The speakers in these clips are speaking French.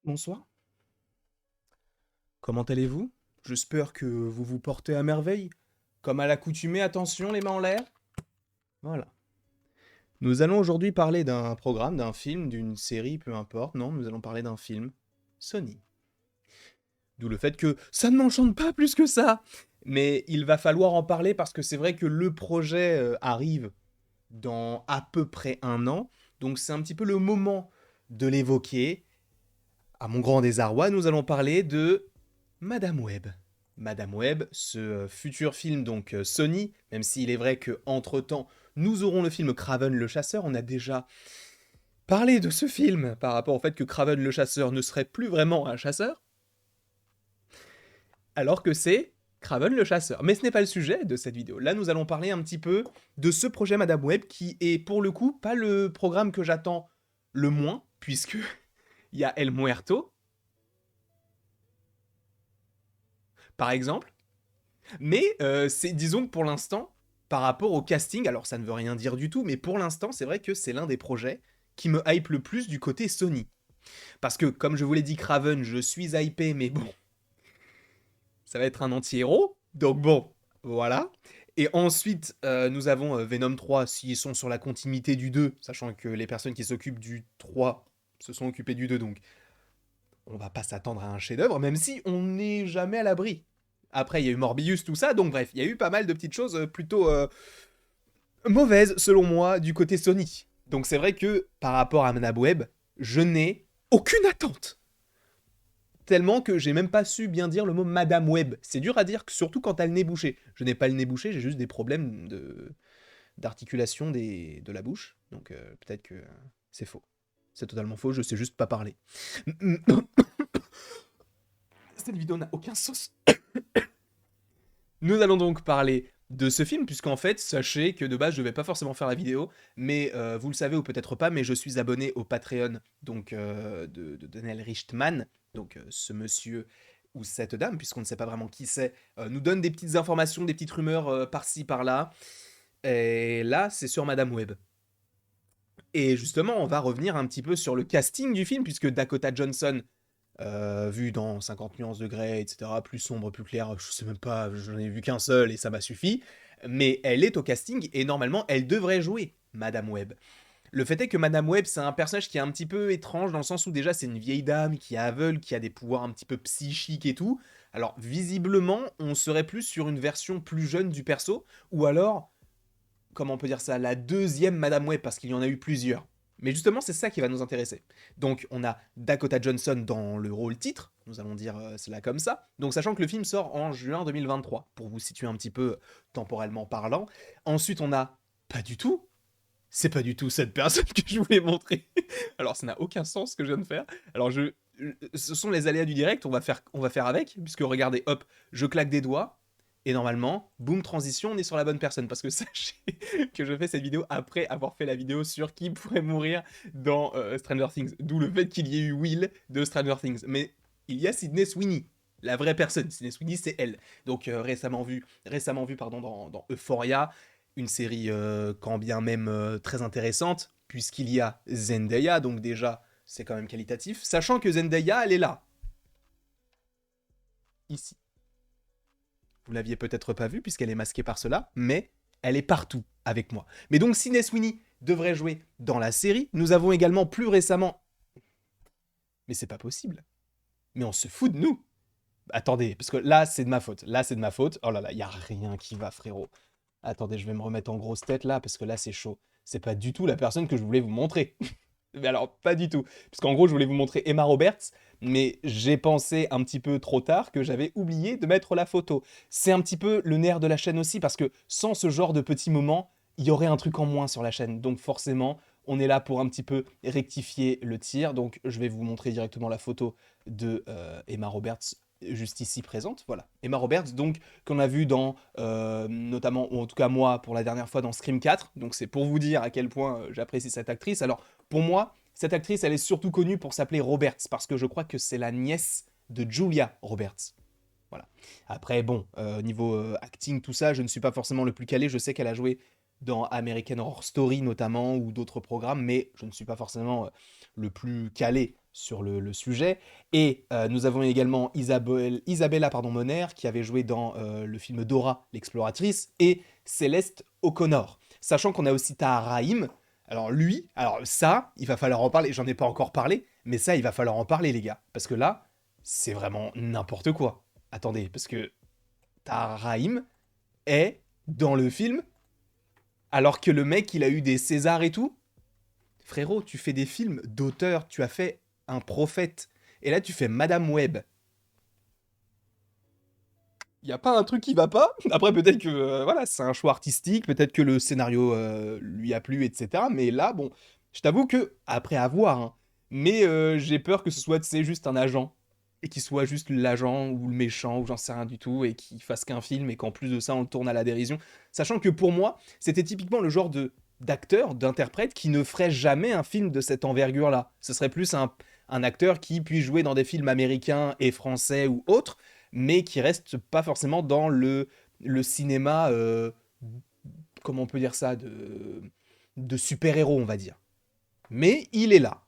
Bonsoir. Comment allez-vous? J'espère que vous vous portez à merveille. Comme à l'accoutumée, attention, les mains en l'air. Voilà. Nous allons aujourd'hui parler d'un programme, d'un film, d'une série, peu importe. Non, nous allons parler d'un film. Sony. D'où le fait que ça ne m'enchante pas plus que ça. Mais il va falloir en parler parce que c'est vrai que le projet arrive dans à peu près un an. Donc c'est un petit peu le moment de l'évoquer. À mon grand désarroi, nous allons parler de Madame Web. Madame Web, ce futur film donc Sony, même s'il est vrai que entre temps nous aurons le film Kraven le chasseur, on a déjà parlé de ce film par rapport au fait que Kraven le chasseur ne serait plus vraiment un chasseur, alors que c'est Kraven le chasseur. Mais ce n'est pas le sujet de cette vidéo. Là, nous allons parler un petit peu de ce projet Madame Web qui est pour le coup pas le programme que j'attends le moins, puisque il y a El Muerto, par exemple. Mais c'est, disons que pour l'instant, par rapport au casting, alors ça ne veut rien dire du tout, mais pour l'instant, c'est vrai que c'est l'un des projets qui me hype le plus du côté Sony. Parce que, comme je vous l'ai dit, Craven, je suis hypé, mais bon, ça va être un anti-héros. Donc bon, voilà. Et ensuite, nous avons Venom 3, s'ils sont sur la continuité du 2, sachant que les personnes qui s'occupent du 3 se sont occupées du 2, donc on va pas s'attendre à un chef-d'œuvre, même si on n'est jamais à l'abri. Après, il y a eu Morbius, tout ça, donc bref, il y a eu pas mal de petites choses plutôt mauvaises, selon moi, du côté Sony. Donc c'est vrai que, par rapport à Madame Web, je n'ai aucune attente. Tellement que j'ai même pas su bien dire le mot Madame Web. C'est dur à dire, surtout quand t'as le nez bouché. Je n'ai pas le nez bouché, j'ai juste des problèmes d'articulation de la bouche. Donc peut-être que c'est faux. C'est totalement faux, je sais juste pas parler. Cette vidéo n'a aucun sens. Nous allons donc parler de ce film, puisqu'en fait, sachez que de base, je ne vais pas forcément faire la vidéo, mais vous le savez ou peut-être pas, mais je suis abonné au Patreon donc, de Daniel Richtman, donc ce monsieur ou cette dame, puisqu'on ne sait pas vraiment qui c'est, nous donne des petites informations, des petites rumeurs par-ci, par-là. Et là, c'est sur Madame Web. Et justement, on va revenir un petit peu sur le casting du film, puisque Dakota Johnson, vu dans 50 nuances de Grey, etc., plus sombre, plus clair, je sais même pas, j'en ai vu qu'un seul et ça m'a suffi, mais elle est au casting et normalement elle devrait jouer Madame Web. Le fait est que Madame Web, c'est un personnage qui est un petit peu étrange dans le sens où déjà c'est une vieille dame qui est aveugle, qui a des pouvoirs un petit peu psychiques et tout. Alors visiblement, on serait plus sur une version plus jeune du perso, ou alors comment on peut dire ça, la deuxième Madame Web, parce qu'il y en a eu plusieurs. Mais justement, c'est ça qui va nous intéresser. Donc, on a Dakota Johnson dans le rôle titre, nous allons dire cela comme ça. Donc, sachant que le film sort en juin 2023, pour vous situer un petit peu temporellement parlant. Ensuite, on a pas du tout. C'est pas du tout cette personne que je voulais montrer. Alors, ça n'a aucun sens ce que je viens de faire. Alors, ce sont les aléas du direct, on va faire avec, puisque regardez, hop, je claque des doigts, et normalement, boum, transition, on est sur la bonne personne. Parce que sachez que je fais cette vidéo après avoir fait la vidéo sur qui pourrait mourir dans Stranger Things. D'où le fait qu'il y ait eu Will de Stranger Things. Mais il y a Sydney Sweeney, la vraie personne. Sydney Sweeney, c'est elle. Donc récemment vu pardon, dans Euphoria, une série quand bien même très intéressante, puisqu'il y a Zendaya, donc déjà, c'est quand même qualitatif. Sachant que Zendaya, elle est là, ici. Vous l'aviez peut-être pas vue puisqu'elle est masquée par cela, mais elle est partout avec moi. Mais donc Sydney Sweeney devrait jouer dans la série. Nous avons également plus récemment... Mais c'est pas possible. Mais on se fout de nous. Attendez, parce que là c'est de ma faute. Là c'est de ma faute. Oh là là, y a rien qui va frérot. Attendez, je vais me remettre en grosse tête là parce que là c'est chaud. C'est pas du tout la personne que je voulais vous montrer. Mais alors, pas du tout. Parce qu'en gros, je voulais vous montrer Emma Roberts, mais j'ai pensé un petit peu trop tard que j'avais oublié de mettre la photo. C'est un petit peu le nerf de la chaîne aussi, parce que sans ce genre de petits moments, il y aurait un truc en moins sur la chaîne. Donc forcément, on est là pour un petit peu rectifier le tir. Donc je vais vous montrer directement la photo de Emma Roberts juste ici présente. Voilà. Emma Roberts, donc, qu'on a vu dans, notamment, ou en tout cas moi, pour la dernière fois dans Scream 4. Donc c'est pour vous dire à quel point j'apprécie cette actrice. Alors, pour moi, cette actrice, elle est surtout connue pour s'appeler Roberts, parce que je crois que c'est la nièce de Julia Roberts. Voilà. Après, bon, niveau acting, tout ça, je ne suis pas forcément le plus calé. Je sais qu'elle a joué dans American Horror Story notamment, ou d'autres programmes, mais je ne suis pas forcément le plus calé sur le sujet. Et nous avons également Isabella pardon, Moner, qui avait joué dans le film Dora, l'exploratrice, et Céleste O'Connor. Sachant qu'on a aussi Tahar Rahim. Alors lui, alors ça, il va falloir en parler. J'en ai pas encore parlé, mais ça, il va falloir en parler, les gars. Parce que là, c'est vraiment n'importe quoi. Attendez, parce que Tahar Rahim est dans le film, alors que le mec, il a eu des Césars et tout. Frérot, tu fais des films d'auteur, tu as fait un prophète. Et là, tu fais Madame Web. Il y a pas un truc qui va pas. Après, peut-être que voilà, c'est un choix artistique, peut-être que le scénario lui a plu, etc. Mais là, bon, je t'avoue que, après avoir, hein, mais j'ai peur que ce soit, tu sais, juste un agent. Et qu'il soit juste l'agent ou le méchant ou j'en sais rien du tout. Et qu'il fasse qu'un film et qu'en plus de ça, on le tourne à la dérision. Sachant que pour moi, c'était typiquement le genre de d'acteur, d'interprète qui ne ferait jamais un film de cette envergure-là. Ce serait plus un acteur qui puisse jouer dans des films américains et français ou autres, mais qui reste pas forcément dans le cinéma, comment on peut dire ça, de super-héros, on va dire. Mais il est là.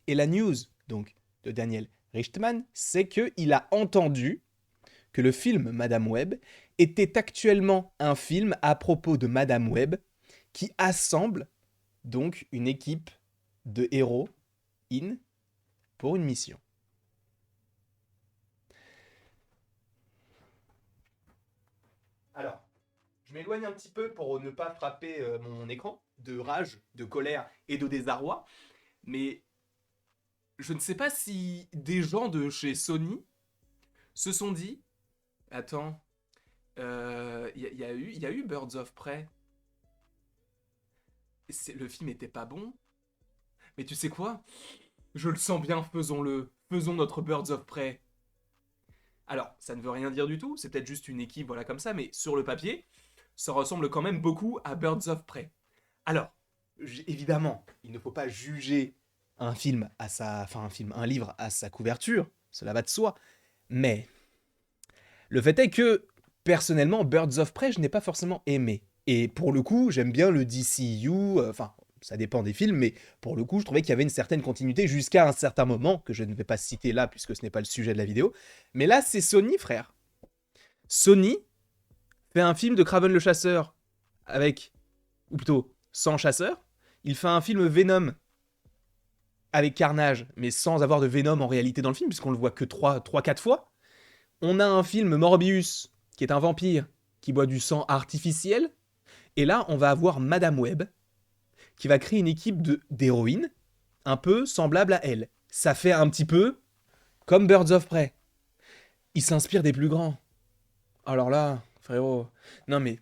Et la news, donc, de Daniel Richtman, c'est qu'il a entendu que le film Madame Web était actuellement un film à propos de Madame Web qui assemble donc une équipe de héros pour une mission. Alors, je m'éloigne un petit peu pour ne pas frapper mon écran de rage, de colère et de désarroi, mais je ne sais pas si des gens de chez Sony se sont dit, attends, il y a eu Birds of Prey, le film était pas bon, mais tu sais quoi? Je le sens bien, faisons-le, faisons notre Birds of Prey. Alors, ça ne veut rien dire du tout, c'est peut-être juste une équipe, voilà comme ça, mais sur le papier, ça ressemble quand même beaucoup à Birds of Prey. Alors, évidemment, il ne faut pas juger un film à sa, enfin un livre à sa couverture, cela va de soi. Mais le fait est que personnellement, Birds of Prey, je n'ai pas forcément aimé. Et pour le coup, j'aime bien le DCU, enfin, ça dépend des films, mais pour le coup, je trouvais qu'il y avait une certaine continuité jusqu'à un certain moment, que je ne vais pas citer là, puisque ce n'est pas le sujet de la vidéo. Mais là, c'est Sony, frère. Sony fait un film de Kraven le chasseur, avec, ou plutôt, sans chasseur. Il fait un film Venom, avec Carnage, mais sans avoir de Venom en réalité dans le film, puisqu'on le voit que 3-4 fois. On a un film Morbius, qui est un vampire, qui boit du sang artificiel. Et là, on va avoir Madame Web, qui va créer une équipe d'héroïnes, un peu semblable à elle. Ça fait un petit peu comme Birds of Prey. Il s'inspire des plus grands. Alors là, frérot, non mais...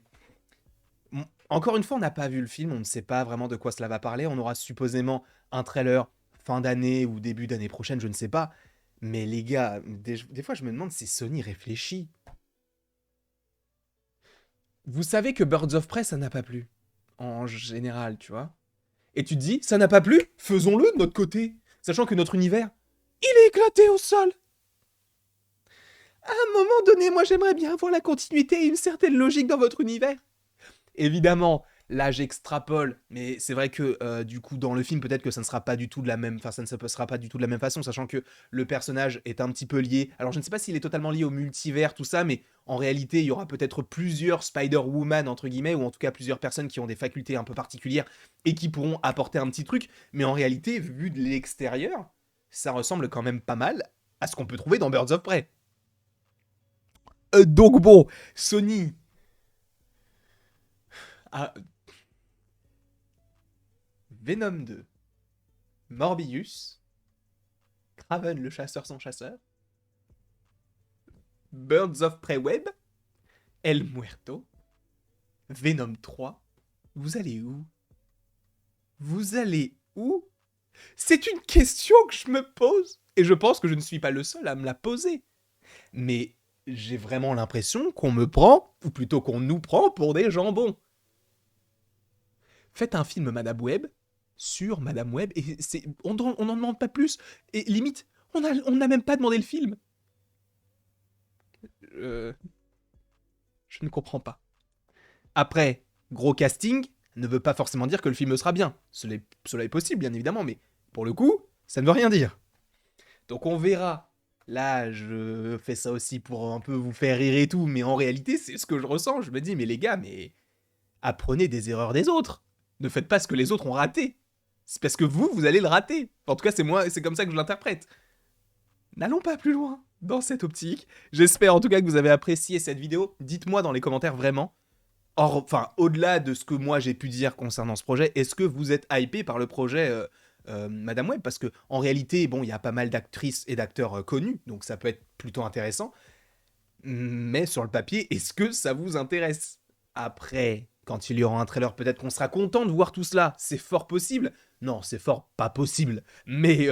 Encore une fois, on n'a pas vu le film, on ne sait pas vraiment de quoi cela va parler. On aura supposément un trailer fin d'année ou début d'année prochaine, je ne sais pas. Mais les gars, des fois je me demande si Sony réfléchit. Vous savez que Birds of Prey, ça n'a pas plu. En général, tu vois. Et tu te dis, ça n'a pas plu, faisons-le de notre côté. Sachant que notre univers, il est éclaté au sol. À un moment donné, moi j'aimerais bien avoir la continuité et une certaine logique dans votre univers. Évidemment, là j'extrapole, mais c'est vrai que du coup dans le film peut-être que ça ne sera pas du tout de la même, enfin ça ne se passera pas du tout de la même façon, sachant que le personnage est un petit peu lié. Alors je ne sais pas s'il est totalement lié au multivers, tout ça, mais en réalité il y aura peut-être plusieurs Spider-Woman entre guillemets, ou en tout cas plusieurs personnes qui ont des facultés un peu particulières et qui pourront apporter un petit truc. Mais en réalité, vu de l'extérieur, ça ressemble quand même pas mal à ce qu'on peut trouver dans Birds of Prey. Donc bon, Sony a Venom 2, Morbius, Kraven le chasseur sans chasseur, Birds of Prey Web, El Muerto, Venom 3. Vous allez où? Vous allez où? C'est une question que je me pose. Et je pense que je ne suis pas le seul à me la poser. Mais j'ai vraiment l'impression qu'on me prend, ou plutôt qu'on nous prend pour des jambons. Faites un film Madame Web sur Madame Web et on n'en demande pas plus. Et limite, on n'a même pas demandé le film. Je ne comprends pas. Après, gros casting ne veut pas forcément dire que le film sera bien. Cela est possible, bien évidemment, mais pour le coup, ça ne veut rien dire. Donc on verra. Là, je fais ça aussi pour un peu vous faire rire et tout, mais en réalité, c'est ce que je ressens. Je me dis, mais les gars, mais apprenez des erreurs des autres. Ne faites pas ce que les autres ont raté. C'est parce que vous allez le rater. En tout cas, c'est moi, c'est comme ça que je l'interprète. N'allons pas plus loin dans cette optique. J'espère en tout cas que vous avez apprécié cette vidéo. Dites-moi dans les commentaires vraiment. Enfin, au-delà de ce que moi j'ai pu dire concernant ce projet, est-ce que vous êtes hypé par le projet Madame Web? Parce que en réalité, bon, il y a pas mal d'actrices et d'acteurs connus, donc ça peut être plutôt intéressant. Mais sur le papier, est-ce que ça vous intéresse? Après, quand il y aura un trailer, peut-être qu'on sera content de voir tout cela. C'est fort possible. Non, c'est fort pas possible. Mais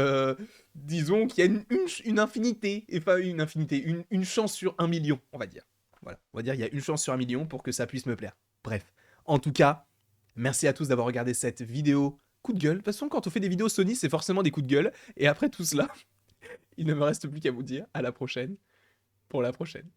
disons qu'il y a une infinité, enfin une infinité, une chance sur 1 million, on va dire. Voilà, on va dire qu'il y a une chance sur 1 million pour que ça puisse me plaire. Bref, en tout cas, merci à tous d'avoir regardé cette vidéo. Coup de gueule. De toute façon, quand on fait des vidéos Sony, c'est forcément des coups de gueule. Et après tout cela, il ne me reste plus qu'à vous dire à la prochaine pour la prochaine.